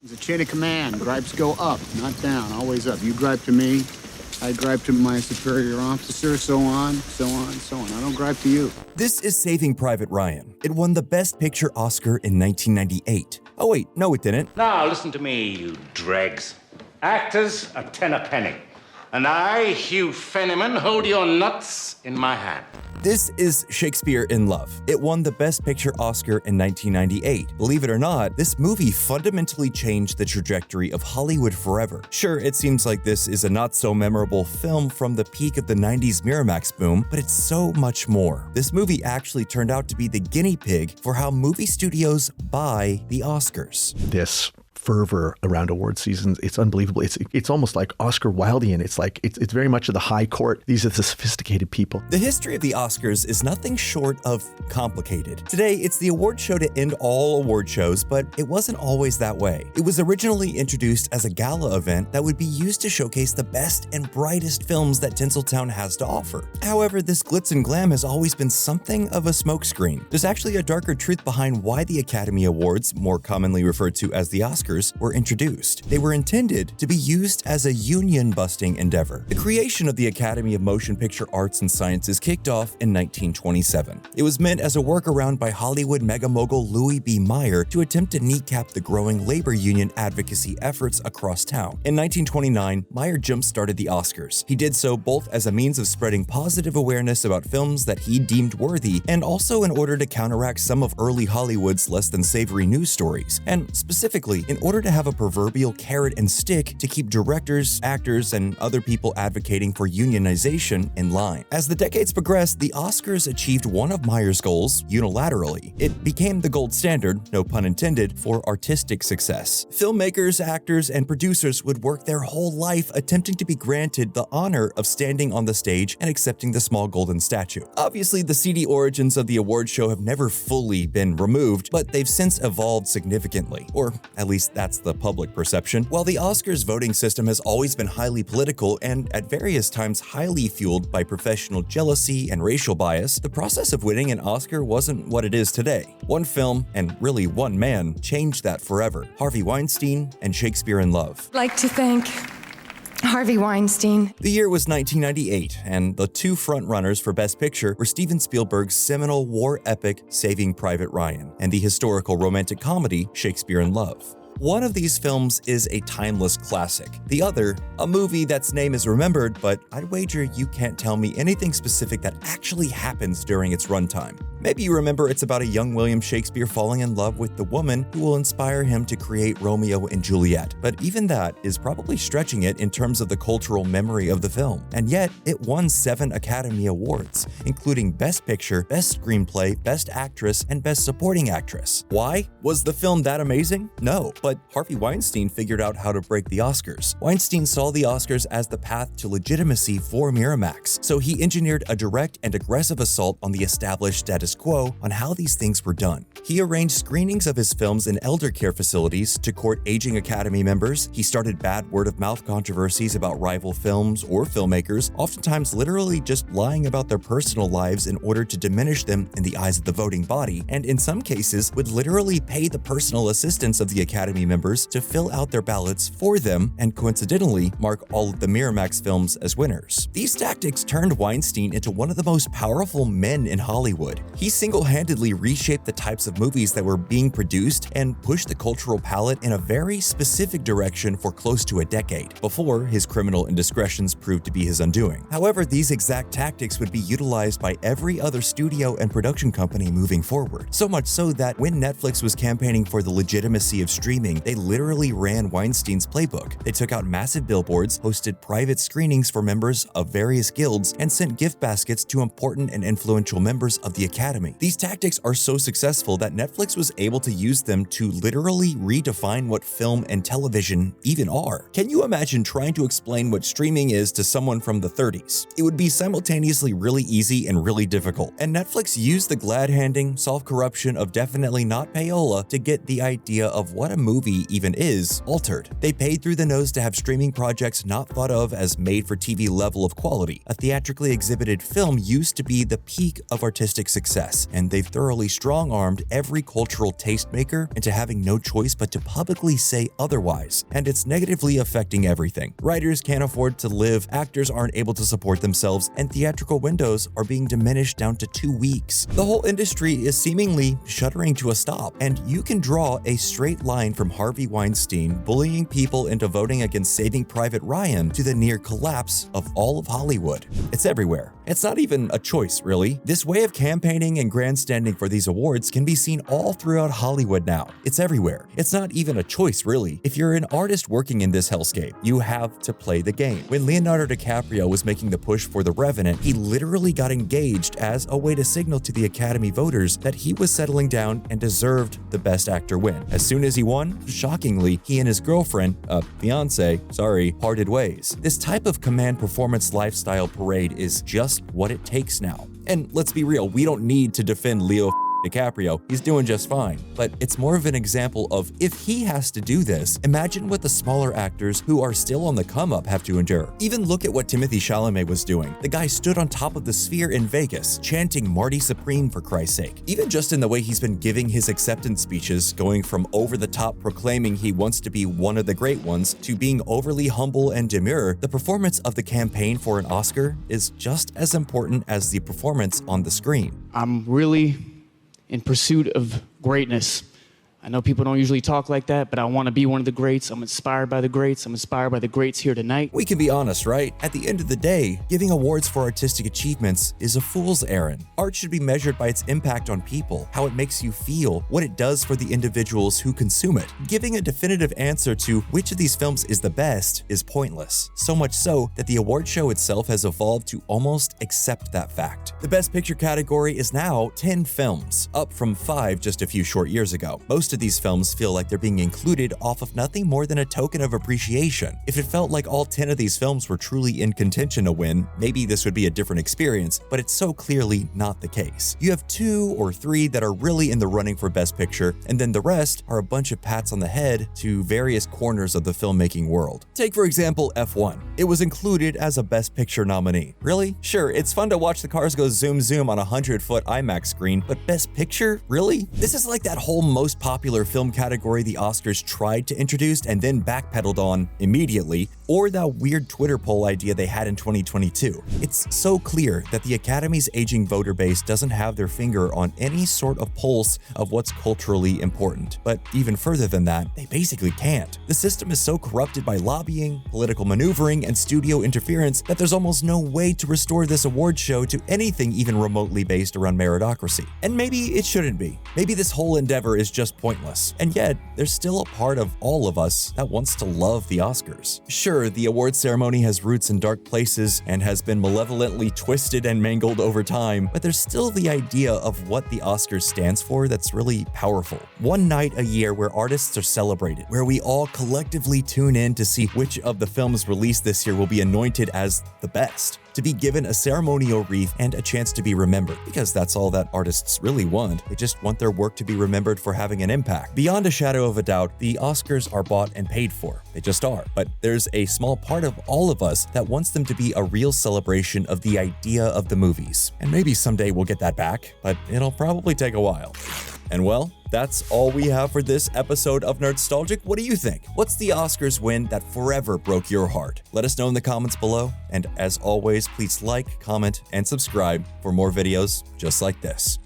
It's a chain of command. Gripes go up, not down, always up. You gripe to me, I gripe to my superior officer, so on, so on, so on. I don't gripe to you. This is Saving Private Ryan. It won the Best Picture Oscar in 1998. Oh wait, no it didn't. Now listen to me, you dregs. Actors a tenner penny. And I, Hugh Fenneman, hold your nuts in my hand. This is Shakespeare in Love. It won the Best Picture Oscar in 1998. Believe it or not, this movie fundamentally changed the trajectory of Hollywood forever. Sure, it seems like this is a not-so-memorable film from the peak of the 90s Miramax boom, but it's so much more. This movie actually turned out to be the guinea pig for how movie studios buy the Oscars. This fervor around award seasons, it's unbelievable. It's almost like Oscar Wildean. It's very much of the high court. These are the sophisticated people. The history of the Oscars is nothing short of complicated. Today, it's the award show to end all award shows, but it wasn't always that way. It was originally introduced as a gala event that would be used to showcase the best and brightest films that Tinseltown has to offer. However, this glitz and glam has always been something of a smokescreen. There's actually a darker truth behind why the Academy Awards, more commonly referred to as the Oscars, were introduced. They were intended to be used as a union-busting endeavor. The creation of the Academy of Motion Picture Arts and Sciences kicked off in 1927. It was meant as a workaround by Hollywood mega mogul Louis B. Mayer to attempt to kneecap the growing labor union advocacy efforts across town. In 1929, Mayer jump-started the Oscars. He did so both as a means of spreading positive awareness about films that he deemed worthy, and also in order to counteract some of early Hollywood's less than savory news stories, and specifically in order to have a proverbial carrot and stick to keep directors, actors, and other people advocating for unionization in line. As the decades progressed, the Oscars achieved one of Mayer's goals unilaterally. It became the gold standard, no pun intended, for artistic success. Filmmakers, actors, and producers would work their whole life attempting to be granted the honor of standing on the stage and accepting the small golden statue. Obviously, the seedy origins of the award show have never fully been removed, but they've since evolved significantly, or at least that's the public perception. While the Oscars voting system has always been highly political and at various times highly fueled by professional jealousy and racial bias, the process of winning an Oscar wasn't what it is today. One film, and really one man, changed that forever: Harvey Weinstein and Shakespeare in Love. I'd like to thank Harvey Weinstein. The year was 1998, and the two frontrunners for Best Picture were Steven Spielberg's seminal war epic Saving Private Ryan and the historical romantic comedy Shakespeare in Love. One of these films is a timeless classic. The other, a movie that's name is remembered, but I'd wager you can't tell me anything specific that actually happens during its runtime. Maybe you remember it's about a young William Shakespeare falling in love with the woman who will inspire him to create Romeo and Juliet, but even that is probably stretching it in terms of the cultural memory of the film. And yet, it won 7 Academy Awards, including Best Picture, Best Screenplay, Best Actress, and Best Supporting Actress. Why? Was the film that amazing? No, but Harvey Weinstein figured out how to break the Oscars. Weinstein saw the Oscars as the path to legitimacy for Miramax, so he engineered a direct and aggressive assault on the established status quo on how these things were done. He arranged screenings of his films in elder care facilities to court aging Academy members. He started bad word-of-mouth controversies about rival films or filmmakers, oftentimes literally just lying about their personal lives in order to diminish them in the eyes of the voting body, and in some cases would literally pay the personal assistants of the Academy members to fill out their ballots for them and coincidentally mark all of the Miramax films as winners. These tactics turned Weinstein into one of the most powerful men in Hollywood. He single-handedly reshaped the types of movies that were being produced and pushed the cultural palette in a very specific direction for close to a decade, before his criminal indiscretions proved to be his undoing. However, these exact tactics would be utilized by every other studio and production company moving forward. So much so that when Netflix was campaigning for the legitimacy of streaming, they literally ran Weinstein's playbook. They took out massive billboards, hosted private screenings for members of various guilds, and sent gift baskets to important and influential members of the Academy. These tactics are so successful that Netflix was able to use them to literally redefine what film and television even are. Can you imagine trying to explain what streaming is to someone from the 30s? It would be simultaneously really easy and really difficult, and Netflix used the glad-handing, self-corruption of definitely not payola to get the idea of what a movie movie even is altered. They paid through the nose to have streaming projects not thought of as made-for-TV level of quality. A theatrically exhibited film used to be the peak of artistic success, and they've thoroughly strong-armed every cultural tastemaker into having no choice but to publicly say otherwise, and it's negatively affecting everything. Writers can't afford to live, actors aren't able to support themselves, and theatrical windows are being diminished down to 2 weeks. The whole industry is seemingly shuddering to a stop, and you can draw a straight line from Harvey Weinstein bullying people into voting against Saving Private Ryan to the near collapse of all of Hollywood. It's everywhere. It's not even a choice, really. This way of campaigning and grandstanding for these awards can be seen all throughout Hollywood now. It's everywhere. It's not even a choice, really. If you're an artist working in this hellscape, you have to play the game. When Leonardo DiCaprio was making the push for The Revenant, he literally got engaged as a way to signal to the Academy voters that he was settling down and deserved the Best Actor win. As soon as he won, shockingly, he and his girlfriend, parted ways. This type of command performance lifestyle parade is just what it takes now. And let's be real, we don't need to defend Leo DiCaprio, he's doing just fine. But it's more of an example of if he has to do this, imagine what the smaller actors who are still on the come up have to endure. Even look at what Timothée Chalamet was doing. The guy stood on top of the Sphere in Vegas, chanting Marty Supreme for Christ's sake. Even just in the way he's been giving his acceptance speeches, going from over the top proclaiming he wants to be one of the great ones to being overly humble and demure, the performance of the campaign for an Oscar is just as important as the performance on the screen. I'm really in pursuit of greatness. I know people don't usually talk like that, but I want to be one of the greats. I'm inspired by the greats. I'm inspired by the greats here tonight. We can be honest, right? At the end of the day, giving awards for artistic achievements is a fool's errand. Art should be measured by its impact on people, how it makes you feel, what it does for the individuals who consume it. Giving a definitive answer to which of these films is the best is pointless. So much so that the award show itself has evolved to almost accept that fact. The Best Picture category is now 10 films, up from 5 just a few short years ago. Most of these films feel like they're being included off of nothing more than a token of appreciation. If it felt like all 10 of these films were truly in contention to win, maybe this would be a different experience, but it's so clearly not the case. You have 2 or 3 that are really in the running for Best Picture, and then the rest are a bunch of pats on the head to various corners of the filmmaking world. Take, for example, F1. It was included as a Best Picture nominee. Really? Sure, it's fun to watch the cars go zoom zoom on a 100-foot IMAX screen, but Best Picture? Really? This is like that whole most popular film category the Oscars tried to introduce and then backpedaled on immediately, or that weird Twitter poll idea they had in 2022. It's so clear that the Academy's aging voter base doesn't have their finger on any sort of pulse of what's culturally important. But even further than that, they basically can't. The system is so corrupted by lobbying, political maneuvering, and studio interference that there's almost no way to restore this award show to anything even remotely based around meritocracy. And maybe it shouldn't be. Maybe this whole endeavor is just pointless. And yet, there's still a part of all of us that wants to love the Oscars. Sure, the award ceremony has roots in dark places and has been malevolently twisted and mangled over time, but there's still the idea of what the Oscars stands for that's really powerful. One night a year where artists are celebrated, where we all collectively tune in to see which of the films released this year will be anointed as the best, to be given a ceremonial wreath and a chance to be remembered, because that's all that artists really want. They just want their work to be remembered for having an impact. Beyond a shadow of a doubt, the Oscars are bought and paid for. They just are. But there's a small part of all of us that wants them to be a real celebration of the idea of the movies. And maybe someday we'll get that back, but it'll probably take a while. And well, that's all we have for this episode of Nerdstalgic. What do you think? What's the Oscars win that forever broke your heart? Let us know in the comments below. And as always, please like, comment, and subscribe for more videos just like this.